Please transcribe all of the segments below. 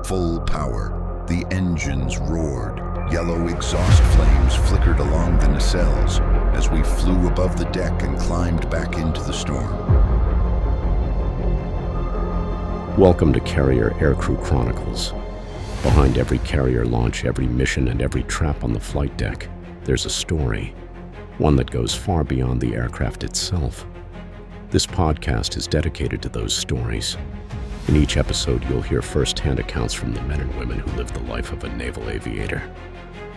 full power, the engines roared. Yellow exhaust flames flickered along the nacelles as we flew above the deck and climbed back into the storm. Welcome to Carrier Aircrew Chronicles. Behind every carrier launch, every mission, and every trap on the flight deck, there's a story, one that goes far beyond the aircraft itself. This podcast is dedicated to those stories. In each episode, you'll hear first-hand accounts from the men and women who lived the life of a naval aviator.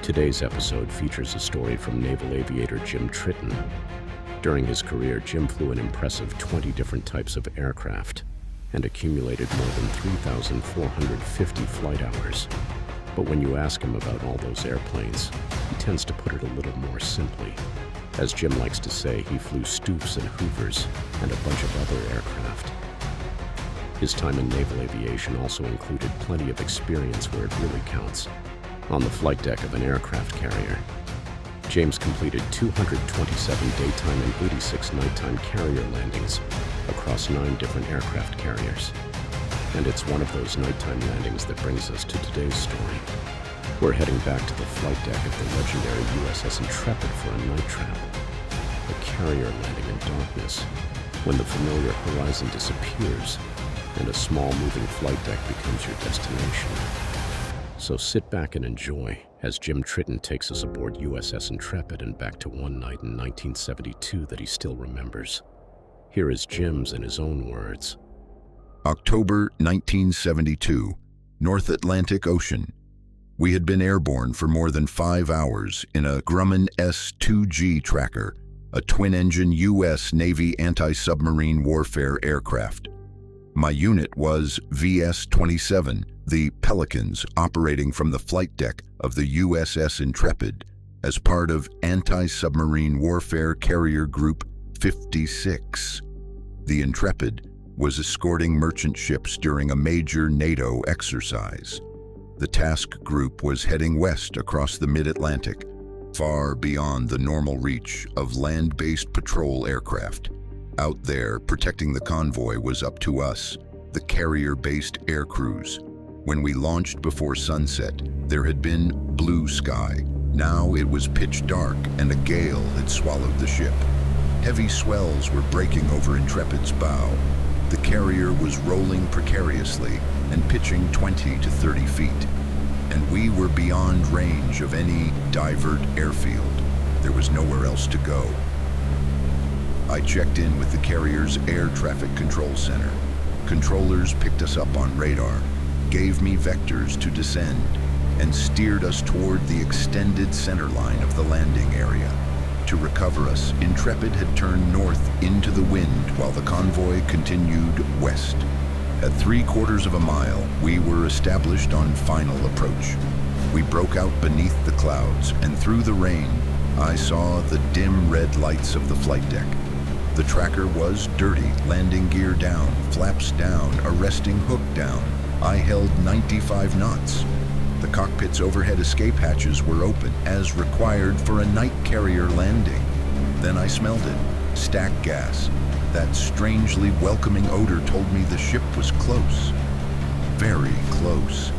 Today's episode features a story from naval aviator Jim Tritten. During his career, Jim flew an impressive 20 different types of aircraft and accumulated more than 3,450 flight hours. But when you ask him about all those airplanes, he tends to put it a little more simply. As Jim likes to say, he flew Stoops and Hoovers and a bunch of other aircraft. His time in naval aviation also included plenty of experience where it really counts, on the flight deck of an aircraft carrier. James completed 227 daytime and 86 nighttime carrier landings across 9 different aircraft carriers. And it's one of those nighttime landings that brings us to today's story. We're heading back to the flight deck of the legendary USS Intrepid for a night trap. A carrier landing in darkness, when the familiar horizon disappears and a small moving flight deck becomes your destination. So sit back and enjoy as Jim Tritten takes us aboard USS Intrepid and back to one night in 1972 that he still remembers. Here is Jim's in his own words. October 1972, North Atlantic Ocean. We had been airborne for more than 5 hours in a Grumman S-2G Tracker, a twin-engine U.S. Navy anti-submarine warfare aircraft. My unit was VS-27, the Pelicans, operating from the flight deck of the USS Intrepid as part of Anti-Submarine Warfare Carrier Group 56. The Intrepid was escorting merchant ships during a major NATO exercise. The task group was heading west across the mid-Atlantic, far beyond the normal reach of land-based patrol aircraft. Out there, protecting the convoy was up to us, the carrier-based aircrews. When we launched before sunset, there had been blue sky. Now it was pitch dark and a gale had swallowed the ship. Heavy swells were breaking over Intrepid's bow. The carrier was rolling precariously and pitching 20 to 30 feet. And we were beyond range of any divert airfield. There was nowhere else to go. I checked in with the carrier's air traffic control center. Controllers picked us up on radar, gave me vectors to descend, and steered us toward the extended center line of the landing area. To recover us, Intrepid had turned north into the wind while the convoy continued west. At 3/4 of a mile, we were established on final approach. We broke out beneath the clouds, and through the rain, I saw the dim red lights of the flight deck. The tracker was dirty, landing gear down, flaps down, arresting hook down. I held 95 knots. The cockpit's overhead escape hatches were open, as required for a night carrier landing. Then I smelled it, stack gas. That strangely welcoming odor told me the ship was close, very close.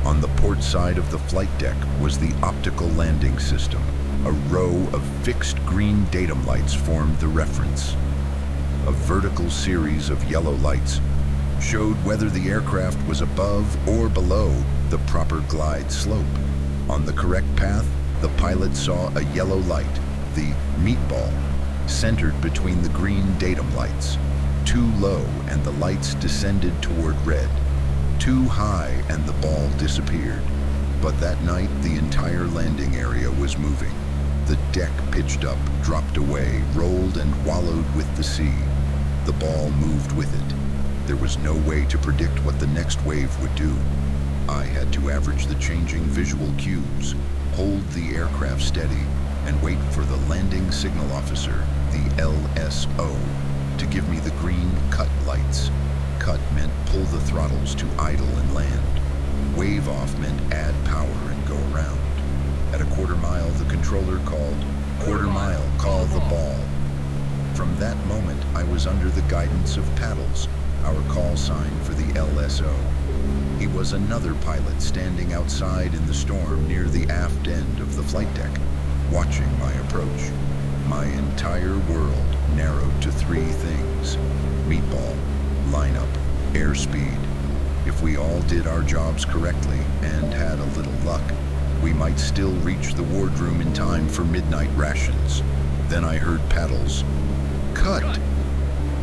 On the port side of the flight deck was the optical landing system. A row of fixed green datum lights formed the reference. A vertical series of yellow lights showed whether the aircraft was above or below the proper glide slope. On the correct path, the pilot saw a yellow light, the meatball, centered between the green datum lights. Too low and the lights descended toward red. Too high and the ball disappeared. But that night, the entire landing area was moving. The deck pitched up, dropped away, rolled and wallowed with the sea. The ball moved with it. There was no way to predict what the next wave would do. I had to average the changing visual cues, hold the aircraft steady, and wait for the landing signal officer, the LSO, to give me the green cut lights. Cut meant pull the throttles to idle and land. Wave off meant add power and go around. At a 1/4 mile, the controller called, "1/4 mile, call the ball." From that moment, I was under the guidance of paddles, our call sign for the LSO. He was another pilot standing outside in the storm near the aft end of the flight deck, watching my approach. My entire world narrowed to three things: meatball, lineup, airspeed. If we all did our jobs correctly and had a little luck, we might still reach the wardroom in time for midnight rations. Then I heard paddles. Cut!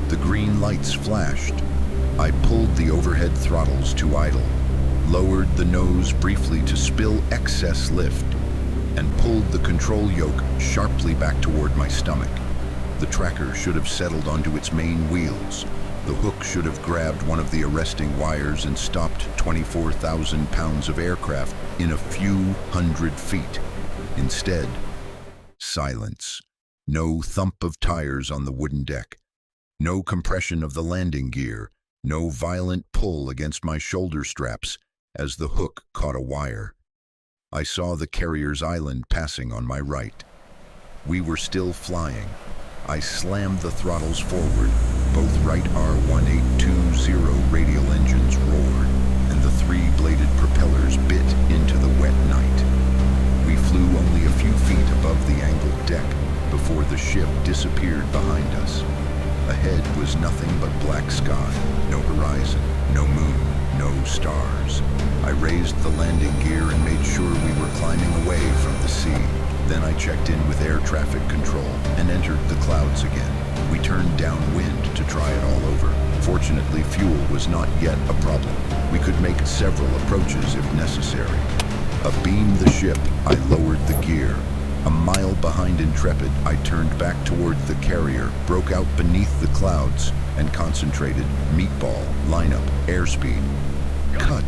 The green lights flashed. I pulled the overhead throttles to idle, lowered the nose briefly to spill excess lift, and pulled the control yoke sharply back toward my stomach. The tracker should have settled onto its main wheels. The hook should have grabbed one of the arresting wires and stopped 24,000 pounds of aircraft in a few hundred feet. Instead, silence. No thump of tires on the wooden deck. No compression of the landing gear. No violent pull against my shoulder straps as the hook caught a wire. I saw the carrier's island passing on my right. We were still flying. I slammed the throttles forward. Both right R1820 radial engines roared, and the three-bladed propellers bit into the wet night. We flew only a few feet above the angled deck before the ship disappeared behind us. Ahead was nothing but black sky, no horizon, no moon, no stars. I raised the landing gear and made sure we were climbing away from the sea. Then I checked in with air traffic control and entered the clouds again. We turned downwind to try it all over. Fortunately, fuel was not yet a problem. We could make several approaches if necessary. Abeam the ship, I lowered the gear. A mile behind Intrepid, I turned back toward the carrier, broke out beneath the clouds, and concentrated. Meatball, lineup, airspeed. Cut.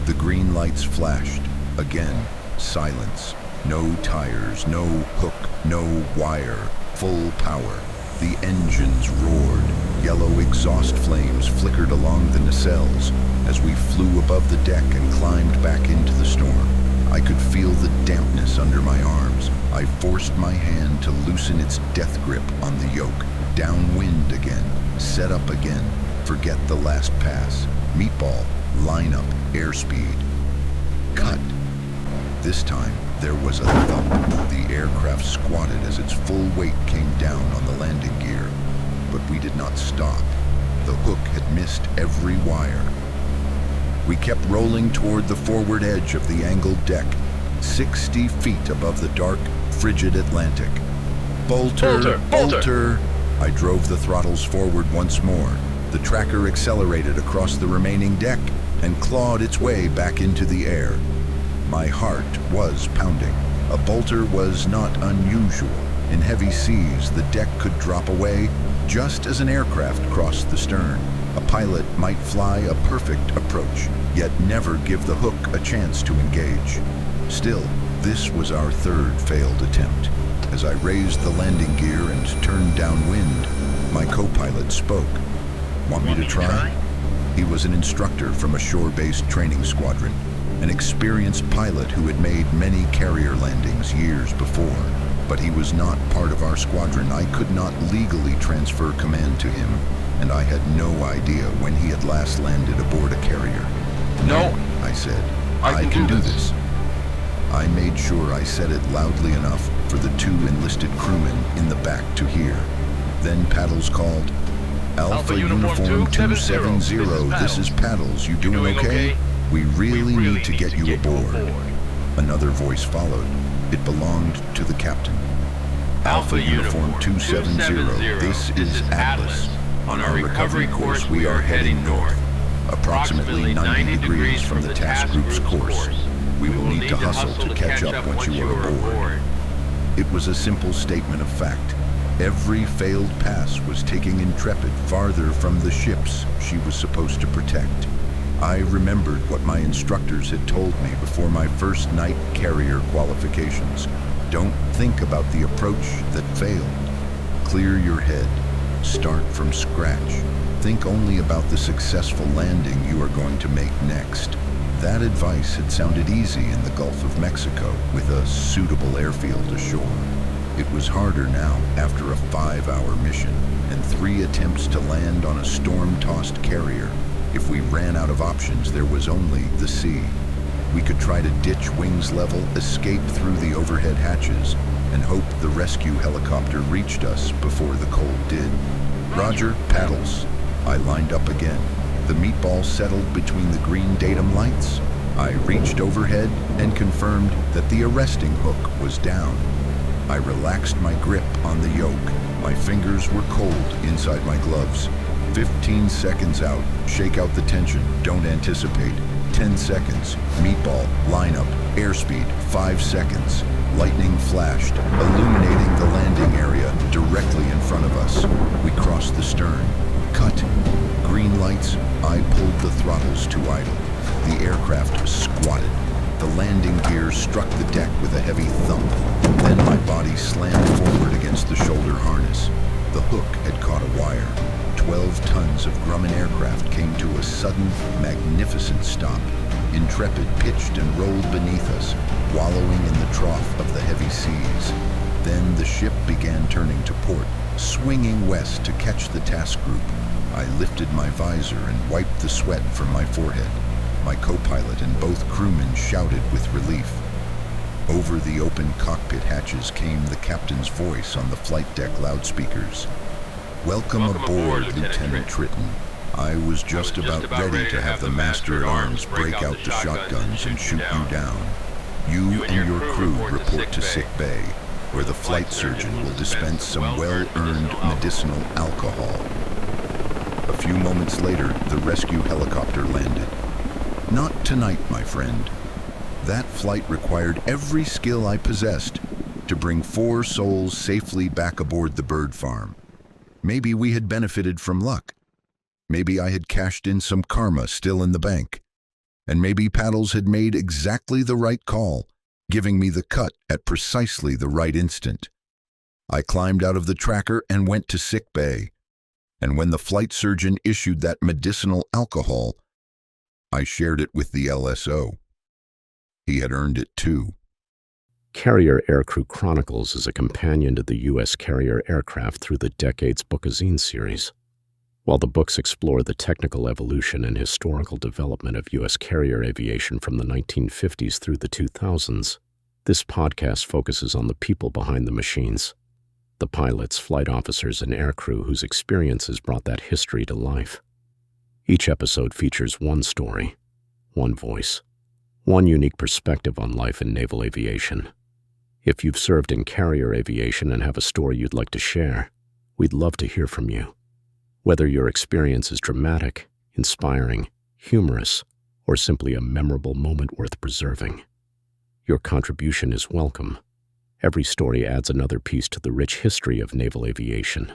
The green lights flashed. Again, silence. No tires, no hook, no wire. Full power. The engines roared. Yellow exhaust flames flickered along the nacelles as we flew above the deck and climbed back into the storm. I could feel the dampness under my arms. I forced my hand to loosen its death grip on the yoke. Downwind again. Set up again. Forget the last pass. Meatball. Line up. Airspeed. Cut. This time, there was a thump. The aircraft squatted as its full weight came down on the landing gear. But we did not stop. The hook had missed every wire. We kept rolling toward the forward edge of the angled deck, 60 feet above the dark, frigid Atlantic. Bolter! Bolter! I drove the throttles forward once more. The tracker accelerated across the remaining deck and clawed its way back into the air. My heart was pounding. A bolter was not unusual. In heavy seas, the deck could drop away just as an aircraft crossed the stern. A pilot might fly a perfect approach, yet never give the hook a chance to engage. Still, this was our third failed attempt. As I raised the landing gear and turned downwind, my co-pilot spoke. Want me to try? He was an instructor from a shore-based training squadron, an experienced pilot who had made many carrier landings years before. But he was not part of our squadron. I could not legally transfer command to him, and I had no idea when he had last landed aboard a carrier. No, I said. I can do this. I made sure I said it loudly enough for the two enlisted crewmen in the back to hear. Then Paddles called, Alpha Uniform 270, this is Paddles. You doing okay? We really need to get you aboard. Another voice followed. It belonged to the captain. Alpha Uniform 270, this is Atlas. On our recovery course, we are heading north, approximately 90 degrees from the task group's course. We will need to hustle to catch up once you are aboard. It was a simple statement of fact. Every failed pass was taking Intrepid farther from the ships she was supposed to protect. I remembered what my instructors had told me before my first night carrier qualifications. Don't think about the approach that failed. Clear your head. Start from scratch. Think only about the successful landing you are going to make next. That advice had sounded easy in the Gulf of Mexico with a suitable airfield ashore. It was harder now after a 5-hour mission and 3 attempts to land on a storm-tossed carrier. If we ran out of options, there was only the sea. We could try to ditch wings level, escape through the overhead hatches, and hope the rescue helicopter reached us before the cold did. Roger, paddles. I lined up again. The meatball settled between the green datum lights. I reached overhead and confirmed that the arresting hook was down. I relaxed my grip on the yoke. My fingers were cold inside my gloves. 15 seconds out. Shake out the tension. Don't anticipate. 10 seconds. Meatball. Lineup. Airspeed. 5 seconds. Lightning flashed, illuminating the landing area directly in front of us. We crossed the stern. Cut. Green lights. I pulled the throttles to idle. The aircraft squatted. The landing gear struck the deck with a heavy thump. Then my body slammed forward against the shoulder harness. The hook had caught a wire. 12 tons of Grumman aircraft came to a sudden, magnificent stop. Intrepid pitched and rolled beneath us, wallowing in the trough of the heavy seas. Then the ship began turning to port, swinging west to catch the task group. I lifted my visor and wiped the sweat from my forehead. My co-pilot and both crewmen shouted with relief. Over the open cockpit hatches came the captain's voice on the flight deck loudspeakers. Welcome aboard, Lieutenant Tritten. I was just about ready to have the master-at-arms break out the shotguns and shoot you down. You and your crew report to sick bay, where the flight surgeon will dispense some well-earned medicinal alcohol. A few moments later, the rescue helicopter landed. Not tonight, my friend. That flight required every skill I possessed to bring 4 souls safely back aboard the bird farm. Maybe we had benefited from luck. Maybe I had cashed in some karma still in the bank. And maybe Paddles had made exactly the right call, giving me the cut at precisely the right instant. I climbed out of the tracker and went to sick bay. And when the flight surgeon issued that medicinal alcohol, I shared it with the LSO. He had earned it too. Carrier Aircrew Chronicles is a companion to the U.S. Carrier Aircraft Through the Decades bookazine series. While the books explore the technical evolution and historical development of U.S. carrier aviation from the 1950s through the 2000s, this podcast focuses on the people behind the machines, the pilots, flight officers, and aircrew whose experiences brought that history to life. Each episode features one story, one voice, one unique perspective on life in naval aviation. If you've served in carrier aviation and have a story you'd like to share, we'd love to hear from you. Whether your experience is dramatic, inspiring, humorous, or simply a memorable moment worth preserving, your contribution is welcome. Every story adds another piece to the rich history of naval aviation.